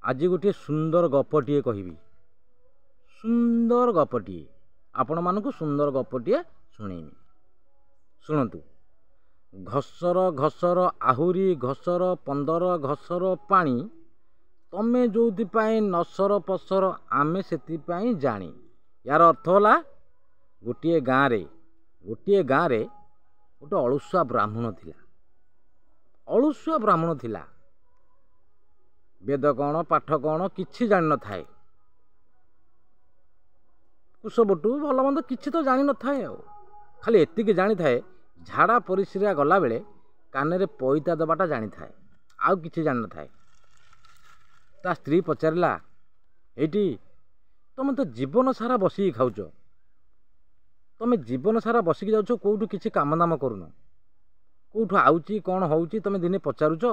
आज गोटे सुंदर गपटिए कहबी सुंदर गपटिए आपण मानक सुंदर गपटिए शुणेमी शुणु घसर घसर आहुरी घसर 15 घसर पानी तमे जो नसर पसर आमे से जानी। यार अर्थ होला गोटे गाँव गोटे अळुसुआ ब्राह्मण थिला। अळुसुआ ब्राह्मण थिला वेद कौन पाठ कौन किछि जानि न थाए। कुशबटू भल मंद किछि तो जानि न थाए। खाली एतिक जानि थाए झाड़ा परिस्रा गला बेले कान पैता दबाटा जानि थाए आउ किछि जानि न थाए। ता स्त्री पचारिला एटी तुम तो जीवन सारा बसिक खाऊच तुम जीवन सारा बसिक जाऊछ कौटू किछि काम दाम करून कौटू आउची कौन होउची तुम दिने पचारुच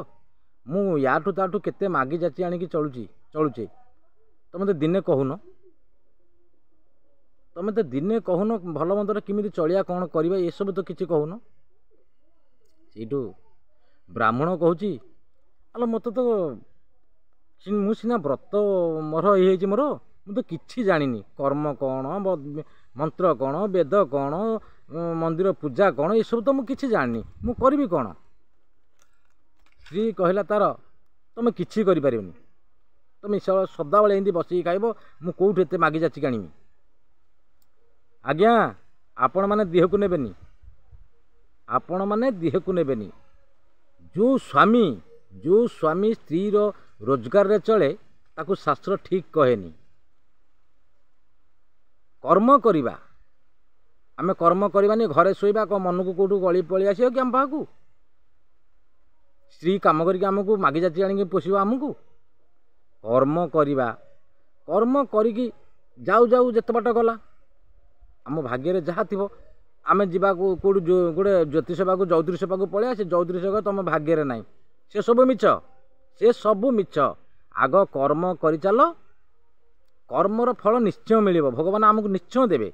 मु याठू ताठू केते मागी जाची आनिकी चलुचे तुम तो दिने कहून भल मंदर किमिति चलिया कौन करवा ये सब तो किछि कहून। सेठू ब्राह्मण कहूची आलो मत तो मु सिना व्रत मोर ये मोर मु तो किछि जानिनी कर्म कौन मंत्र कौन वेद कौन मंदिर पूजा कौन ये सब तो मु किछि जानिनी मु करबी कौन। स्त्री कहला तार तुम किछि करि परिबनी तुम सदा बेले एंदी बसी खाइबो मु कोउठ एते मागी जाची कानिमी। आज्ञा आपण माने देहकु नेबेनी जो स्वामी स्त्री रो रोजगार रे चले ताकू शास्त्र ठीक कहेनी। कर्म करिबा आमे कर्म करवानी घरे शोइबा को मन को कोठू गली पळी आसीयो कि आम पाखु स्त्री काम करके आमको मागी जाची आनिक पोषिबा आमको कर्म करिबा कर्म करिकी जाऊ जाऊ जेते बाट गला आम भाग्य जहाँ थी आम जा कौट गोटे ज्योतिष को चौधरी पाक पलि से चौधरी तुम भाग्य ना से सब मिछ आग कर्म कर चल कर्मर फल निश्चय मिल भगवान आमको निश्चय देवे।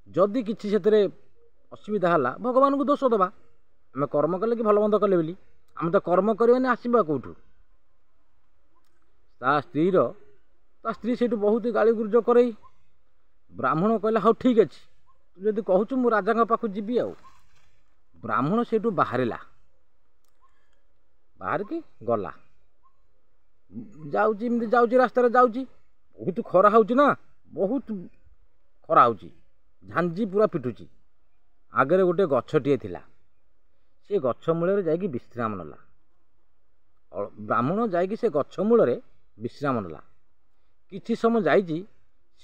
जदि किसी से असुविधा है भगवान को दोष दबा आम कर्म कले कि भल मंद कले बोली आम तो कर्म करवानी आसवा कौटू। ता स्त्री से बहुत गाली गुरज कर ब्राह्मण कहला हाँ ठीक अच्छे जदि कहूँ मु राजा पाखु जीवी आ। ब्राह्मण से बाहर की गला जाऊँगी रास्तार जाऊँगी बहुत खरा होना बहुत खरा हो झांझी पूरा पिटुची आगे गोटे गछटे थिला से गछ मूल जाकि विश्राम नला। ब्राह्मण जाकि से गछ मूल विश्राम नला किछि समय जाइए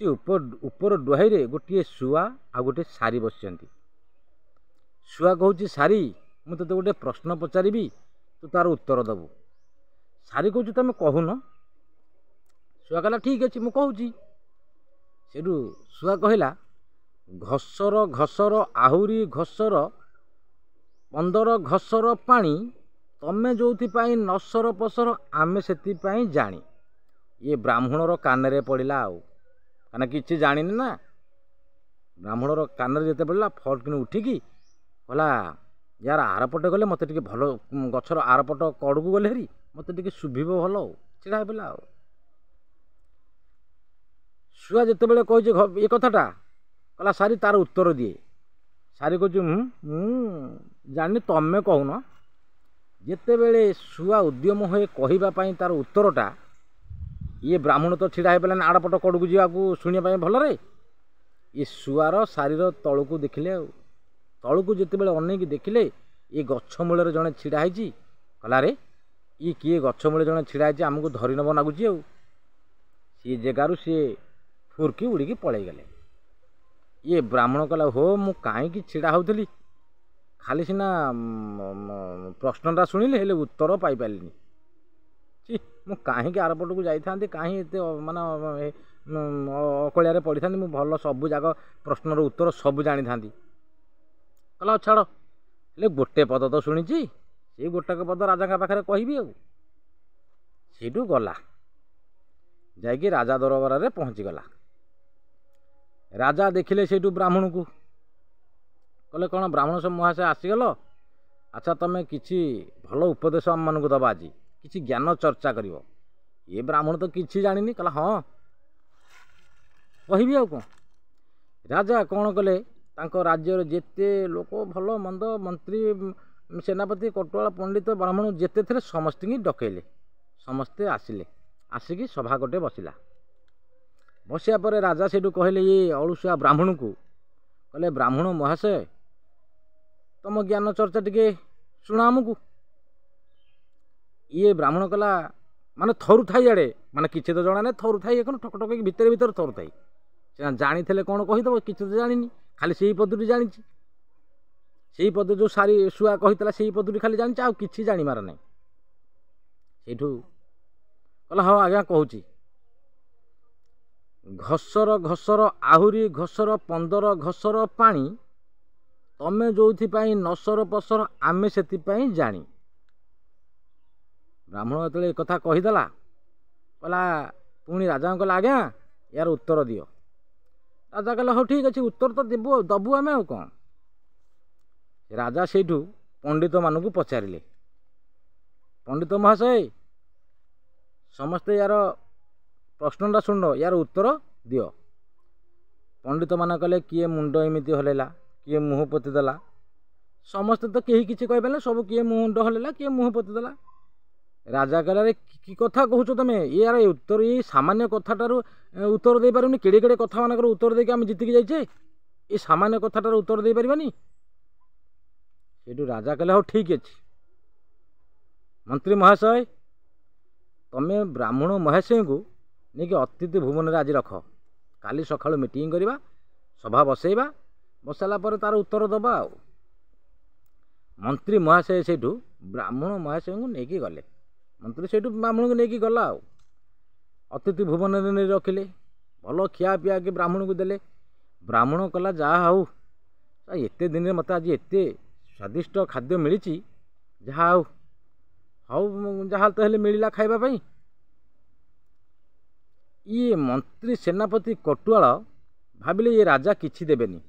सी ऊपर डुहाई रे गोटे शुआ आ गोटे सारी बसिचंती। शुआ कहूँ सारी मु तते गोटे प्रश्न पचारि तू तार उत्तर दबु। सारी कहूँ तुम कहून शुआ कहला ठीक अच्छे मु कहूँ। सेठू शुआ कहला घसर घसर आहुरी घसर 15 घसर पानी तमे जो नसर पसर आमे से जानी। ये ब्राह्मणर कान पड़ा आउ काना किसी जानी ना ब्राह्मणर कान जिते पड़ा फट कि उठिकी कहला यार आरपटे गले मत भल गचर आरपट कड़ को गले हरी मत शुभ भल छिड़ा पड़ा। शुआ जिते बड़े कही ये कथाटा कहला सारी तार उत्तर दिए। सारी कहूँ जानी तमें कहून जिते बड़े शुआ उद्यम हुए कहवाई तार उत्तरटा ये ब्राह्मण तो छिड़ा हो पालानी आड़पट कड़ू जावाक शुणा भल रे ये शुआर शारीर तलू को देखिले तलू को जिते बड़े अनेक देखिले ये गछ मूल जड़े छिड़ा कहला रे ये किए गछ मूल जड़े छिड़ा आमको धरी नब लगुच सी जगार सी फुरकी उड़ीकी पलि गले। ये ब्राह्मण कहला हो मु कहीं छिड़ा होती खाली सीना प्रश्नटा शुणिले हेले उत्तर पाई पारिनी मु कहीं आरपट को जाई कहीं माने अकलिया पड़ी था भल सब जाक प्रश्नर उत्तर सब जानी था। कहला छाड़ हेले गोटे पद तो शुणी से गोटाक पद राजा पाखे कहबी आठू गला जाकि राजा दरबार में पहुँची गला। राजा देखिले सेठू ब्राह्मण को कहले कौन ब्राह्मण सब महाशय आसीगल अच्छा तुम किसी भल उपदेश आम मानक दबा आज किसी ज्ञान चर्चा कर ये ब्राह्मण तो किसी जानी कहला हाँ कहबी आ कौन। राजा कौन कले राज्यर जेते लोक भल मंद मंत्री सेनापति कटुआला पंडित ब्राह्मण जेते थे समस्त डकैले समस्ते आसिले आसिकी सभा गोटे बसिला बसिया पर राजा से कहले ये अळुसुआ ब्राह्मण को कहले ब्राह्मण महाशय तुम ज्ञान चर्चा टिके शुण आमको। ये ब्राह्मण कला माने थरु थाई आड़े माने किसी तो जना ना थरु थाई कौन ठक ठक भितर भितर थरु थाई से जानी थे कौन कहीदेव किसी तो जानी खाली से पदुटी जानी से पद जो सारी शुआ कही से पदुटी खाली जानी आ कि जामार ना से कहला हाँ आज्ञा कहूँ घसर घसर आहुरी घसर 15 घसर पानी तमें जो नसर पसर आमे से जानी। ब्राह्मण जो कथा कहीदेला कहला पुणी राजा कहला आज्ञा यार उत्तर दियो। राजा कहला हाँ ठीक अच्छे उत्तर तो देबू दबू आम आ कौन। राजा सेठू पंडित मानू पचारे पंडित महाशय समस्ते यार प्रश्नटा शुण यार उत्तर दियो। पंडित मान कले किए मुंड एमती हलैला किए मुँह पोतीदेला समस्ते तो कहीं किसी कहीपर सब किए मुंड हलैला किए मुँह पोतीदेला। राजा कहला कि कथा कहूच तुम यार उत्तर ये सामान्य कथाटार उत्तर दे पारुनी केड़े केड़े कथा मानकर उत्तर देके आम जीतिकी जाइए ये सामान्य कथाटार उत्तर दे पारिबानी। सेठू राजा कहले हाँ ठीक अच्छे मंत्री महाशय तमें ब्राह्मण महाशय को नहीं अतिथि भुवन आज रख काली सकाळु मीटिंग करवा सभा बसैबा बसला पर तार उत्तर दबा आ। मंत्री महाशय सेठू ब्राह्मण महाशय को लेकिन गले मंत्री सेठू ब्राह्मण को लेकिन गला आ अतिथि भुवन नहीं रखिले भल खिया पिया के ब्राह्मण को देले। ब्राह्मण कला जहाँ हाउ एत दिन मत आज एत स्वादिष्ट खाद्य मिली जहाँ हाउ हाउ जहाँ तो मिलला खाइबापी। ये मंत्री सेनापति कटुआल भाविले ये राजा किछि देबेनी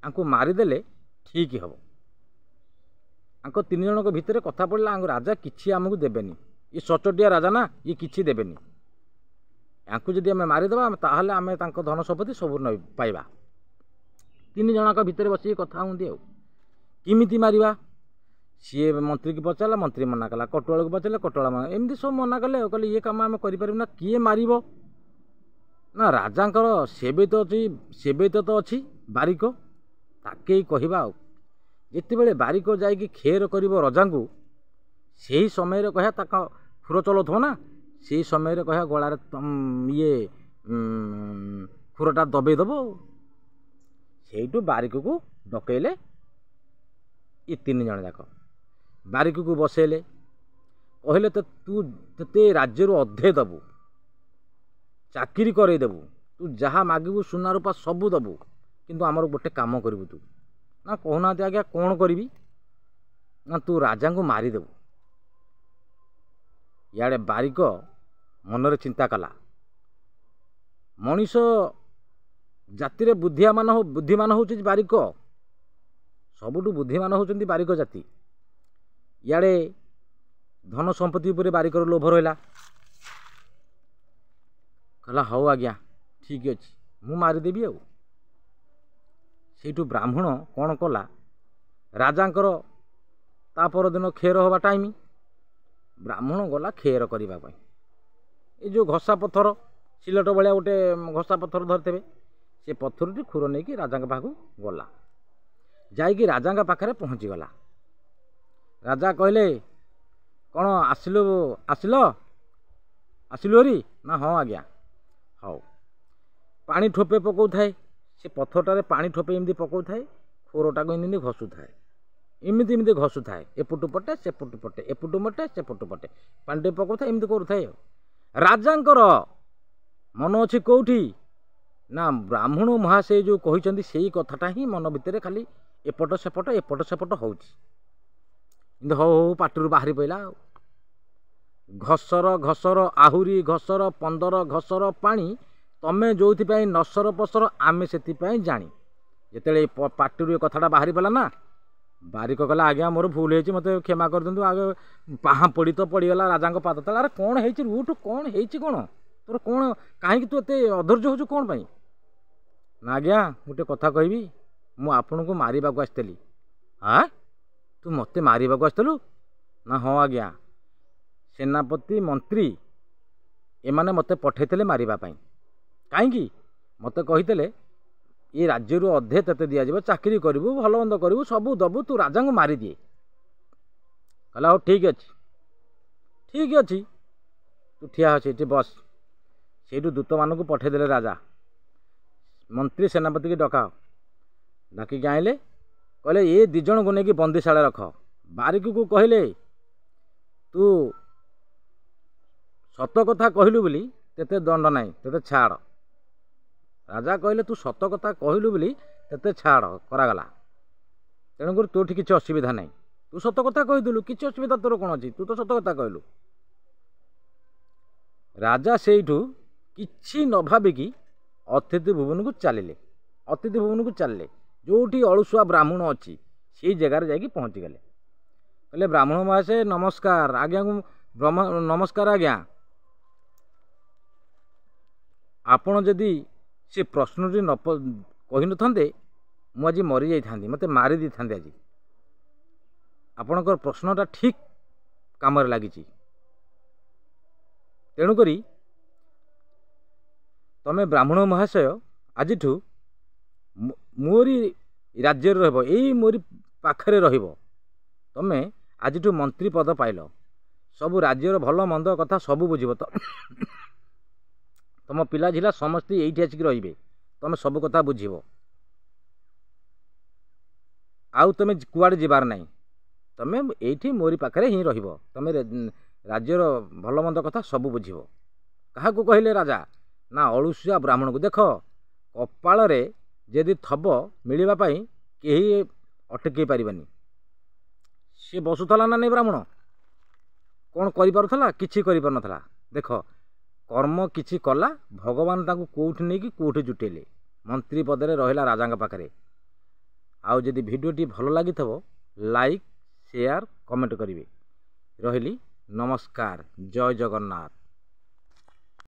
आंको मारिदेले ठीक हम आंको 3 जन भितर कथा पड़ला राजा किछि आमको देबेनी ये सचटिया राजा ना ये किछि देबेनी आंको जदि आम मारिदेबा ताहले आम तांको धन संपत्ति सब पाइबा। 3 जन भितर बस कथा हूँ आ किमिति मारिबा सी मंत्री की पचारा मंत्री मना कला कटुआल को पचारे कटुआल मना एमती सब मना कले कहले ये कम आम करें किए मारिब ना राजांकर सेवित अच्छी सेवित तो अच्छी बारिक ताके कहवा जिते बारिक जाकि खेर कर रजा को से समय कह खुर चलाऊ ना से समय कह गलार ये खुरटा दबे दब से बारिक को डकैले ये 3 जन जाक बारिक को बसैले कहले तो तू ते राज्य अधे दबू चाकरी करदेबू तू जहाँ मागू सुना रूपा सबू दबू किंतु आमर गोटे काम करू तू ना कहना आज्ञा कौन करी ना तू राजा को मारिदेबू। याड़े बारिक मनरे चिंता कला मनीष जाति बुद्धिमान हूँ बारिक सबुठु बुद्धिमान होती बारिक जाति। याड़े धन संपत्ति पर बारिकर लोभ रहा कहला हाँ आज्ञा ठीक अच्छे मु मारिदेवी आ। ब्राह्मण कौन कला राजांकर ता परदिन खेर हवा टाइम ब्राह्मण गला खेर करने ये जो घसा पत्थर सिलट भाया गोटे घसा पत्थर धरते से पत्थर खुर नहीं कि राजा पाखु गला जाइकी राजा पाखे पहुँची गला। राजा कहले कौन आसिल आसिल आसिलु हरी ना हाँ आज्ञा हाँ पानी ठोपे पकाऊ थाए से पत्थरटारे पानी ठोपे एमती पकाऊ थाए खोरटा को एमती घसु थाए एमती एमती घसु थाए एपटू पटे सेपटू पटे एपटू मटे सेपटू पटे पानी टे पकाऊ थाए एमती करूए। राजांकर मन अच्छी कौटी ना ब्राह्मण महाशय जो कहते से कथाटा ही मन भितर खाली एपट सेपट हो पाटिरू बाहरी पड़ा घसर घसर आहुरी घसर 15 घसर पानी तमें जो नसर पसर आमे से जानी जिते पाटिरू कथाटा बाहरी पड़ा ना ବାରିକ କହିଲା ଆଜ୍ଞା ମୋର ଭୁଲ ହେଇଛି ମୋତେ କ୍ଷମା କରିଦିଅନ୍ତୁ। ଆଗ ପାହାଁ ପଡ଼ି ତ ପଡ଼ିଗଲା ରାଜାଙ୍କ ପାଦ ତଳେ। ଆରେ କ'ଣ ହେଇଛି ଉଠୁ, କ'ଣ ହେଇଛି କ'ଣ ତୋର, କ'ଣ କାହିଁକି ତୁ ଏତେ ଅଧୈର୍ଯ୍ୟ ହେଉଛୁ କ'ଣ ପାଇଁ? ନା ଆଜ୍ଞା ଗୋଟେ କଥା କହିବି, ମୁଁ ଆପଣଙ୍କୁ ମାରିବାକୁ ଆସିଥିଲି। ଆଁ ତୁ ମୋତେ ମାରିବାକୁ ଆସିଥିଲୁ? ନା ହଁ ଆଜ୍ଞା, ସେନାପତି ମନ୍ତ୍ରୀ ଏମାନେ ମୋତେ ପଠାଇଥିଲେ ମାରିବା ପାଇଁ। କାହିଁକି? ମୋତେ କହିଥିଲେ ଏ ରାଜ୍ୟରୁ ଅଧେ ତତେ ଦିଆଯିବ, ଚାକିରି କରିବୁ, ଭଲ ମନ୍ଦ କରିବୁ, ସବୁ ଦେବୁ, ତୁ ରାଜାଙ୍କୁ ମାରିଦିଏ। କହିଲା ହଉ ଠିକ୍ ଅଛି, ଠିକ୍ ଅଛି, ତୁ ଠିଆ ଅଛି ଏଠି ବସ୍। ସେଇଠୁ ଦୂତମାନଙ୍କୁ ପଠାଇଦେଲେ ରାଜା। ମନ୍ତ୍ରୀ ସେନାପତିକି ଡକାଅ। ଡାକିକି ଆଣିଲେ, କହିଲେ ଏ ଦୁଇ ଜଣଙ୍କୁ ନେଇକି ବନ୍ଦିଶାଳରେ ରଖ। ବାରିକକୁ କହିଲେ ତୁ ସତ କଥା କହିଲୁ ବୋଲି ତେତେ ଦଣ୍ଡ ନାହିଁ, ତେତେ ଛାଡ଼। ରାଜା କହିଲେ ତୁ ସତ କଥା କହିଲୁ ବୋଲି ତେତେ ଛାଡ଼ କରାଗଲା। ତେଣୁକରି ତୋଠି କିଛି ଅସୁବିଧା ନାହିଁ, ତୁ ସତ କଥା କହିଥିଲୁ, କିଛି ଅସୁବିଧା ତୋର କ'ଣ ଅଛି, ତୁ ତ ସତ କଥା କହିଲୁ। ରାଜା ସେଇଠୁ କିଛି ନ ଭାବିକି ଅତିଥି ଭୁବନକୁ ଚାଲିଲେ। ଅତିଥି ଭୁବନକୁ ଚାଲିଲେ, ଯେଉଁଠି ଅଳସୁଆ ବ୍ରାହ୍ମଣ ଅଛି ସେଇ ଜାଗାରେ ଯାଇକି ପହଞ୍ଚିଗଲେ। କହିଲେ ବ୍ରାହ୍ମଣ ମହାଶୟ ନମସ୍କାର। ଆଜ୍ଞାକୁ ନମସ୍କାର ଆଜ୍ଞା। ଆପଣ ଯଦି ସେ ପ୍ରଶ୍ନଟି ନ କହିନଥାନ୍ତେ ମୁଁ ଆଜି ମରିଯାଇଥାନ୍ତି, ମୋତେ ମାରି ଦେଇଥାନ୍ତେ ଆଜି। ଆପଣଙ୍କର ପ୍ରଶ୍ନଟା ଠିକ୍ କାମରେ ଲାଗିଛି। ତେଣୁକରି ତମେ ବ୍ରାହ୍ମଣ ମହାଶୟ ଆଜିଠୁ ମୋରି ରାଜ୍ୟରେ ରହିବ, ଏଇ ମୋରି ପାଖରେ ରହିବ। ତମେ ଆଜିଠୁ ମନ୍ତ୍ରୀ ପଦ ପାଇଲ, ସବୁ ରାଜ୍ୟର ଭଲ ମନ୍ଦ କଥା ସବୁ ବୁଝିବ। ତମ ପିଲା ଝିଲା ସମସ୍ତେ ଏଇଠି ଆସିକି ରହିବେ, ତମେ ସବୁ କଥା ବୁଝିବ। ଆଉ ତମେ କୁଆଡ଼େ ଯିବାର ନାହିଁ, ତମେ ଏଇଠି ମୋରି ପାଖରେ ହିଁ ରହିବ। ତମେ ରାଜ୍ୟର ଭଲ ମନ୍ଦ କଥା ସବୁ ବୁଝିବ। କାହାକୁ କହିଲେ ରାଜା? ନା ଅଳସୁଆ ବ୍ରାହ୍ମଣକୁ। ଦେଖ କପାଳରେ ଯଦି ଥବ ମିଳିବା ପାଇଁ କେହି ଅଟକେଇ ପାରିବେନି। ସିଏ ବସୁଥିଲା ନା ନାଇଁ ବ୍ରାହ୍ମଣ, କ'ଣ କରିପାରୁଥିଲା? କିଛି କରିପାରୁନଥିଲା। ଦେଖ କର୍ମ କିଛି କଲା, ଭଗବାନ ତାଙ୍କୁ କେଉଁଠି ନେଇକି କେଉଁଠି ଜୁଟେଇଲେ, ମନ୍ତ୍ରୀ ପଦରେ ରହିଲା ରାଜାଙ୍କ ପାଖରେ। ଆଉ ଯଦି ଭିଡ଼ିଓଟି ଭଲ ଲାଗିଥିବ ଲାଇକ୍, ସେୟାର, କମେଣ୍ଟ କରିବେ। ରହିଲି, ନମସ୍କାର, ଜୟ ଜଗନ୍ନାଥ।